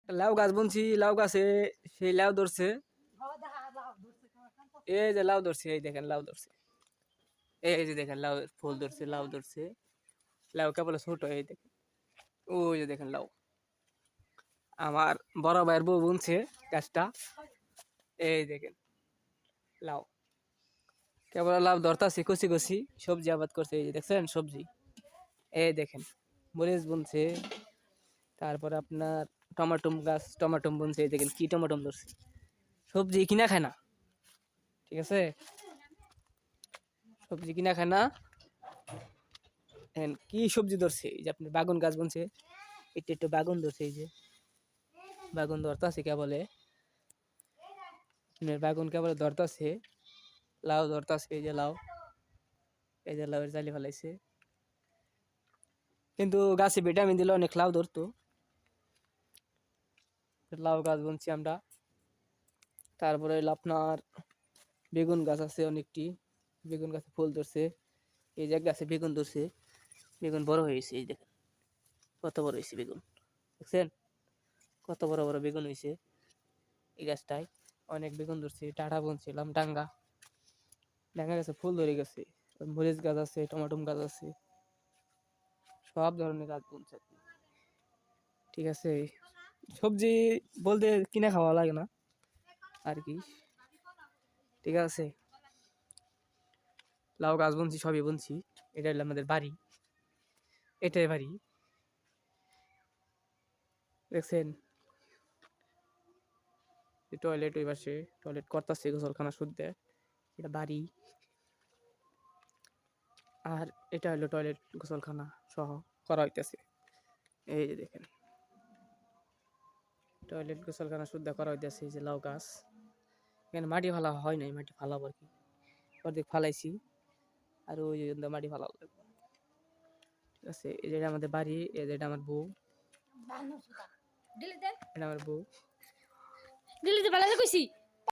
লাউ গাছ বুনছি, লাউ গাছে সেই লাউ ধরছে। এই যে লাউ ধরছে, এই দেখেন লাউ ধরছে। এই যে দেখেন লাউ ফুল ধরছে, লাউ ধরছে। লাউ কেবল ছোট, এই দেখেন। ওই যে দেখেন লাউ। আমার বড় ভাইয়ের বউ বুনছে গাছটা। এই দেখেন লাউ, কেবল লাউ ধরতাছি কচি কচি। সবজি আবাদ করছে, এই যে দেখছেন সবজি। এই দেখেন মরিচ বুনছে, তারপর আপনার টমাটম গাছ, টমাটম বুনছে। এই দেখেন কি টমাটম ধরছে। সবজি কিনা খায় না, ঠিক আছে? সবজি কিনা খায় না। কি সবজি ধরছে, এই যে আপনার বাগুন গাছ বুনছে। একটু একটু বাগুন ধরছে, এই যে বাগুন ধরতাছে কেবলে। বাগুন কেবল ধরতাছে। লাউ ধরতাছে, এই যে লাউ। এই যে লাউয়ের জালি ফেলাইছে, কিন্তু গাছে ভিটামিন দিলে অনেক লাউ ধরতো। লাউ গাছ বুনছি আমরা। তারপরে হলো আপনার বেগুন গাছ আছে অনেকটি। বেগুন গাছে ফুল ধরছে। এই যে এক গাছে বেগুন ধরছে, বেগুন বড় হয়েছে। এই দেখেন কত বড় হয়েছে বেগুন, দেখছেন? কত বড় বড় বেগুন হয়েছে এই গাছটায়। অনেক বেগুন ধরছে। টাটা বুনছিলাম ডাঙ্গা, ডাঙ্গা গাছে ফুল ধরে গেছে। মরিচ গাছ আছে, টমাটম গাছ আছে, সব ধরনের গাছ বুনছে, ঠিক আছে? সবজি বলতে কিনে খাওয়া লাগে না আর কি, ঠিক আছে? লাউ গাছ বুনছি, সবই বুনছি। এটা হলো আমাদের বাড়ি, এটাই বাড়ি, দেখছেন? টয়লেট ওই পাশে, টয়লেট করতেছে গোসলখানা শুদ্ধে। এটা বাড়ি। আর এটা হলো টয়লেট গোসলখানা সহ করা হইতেছে। এই যে দেখেন টয়লেট গোসলখানা শুদ্ধ করা হইতেছে। এই যে লাউ গাছ, এখানে মাটি ফালা হয় নাই, মাটি ফালাবো আর কি। অর্ধেক ফালাইছি, আর ওই যে মাটি ফালাবো, ঠিক আছে? এই যে আমাদের বাড়ি, এই যে আমার বউ, এটা আমার বউ।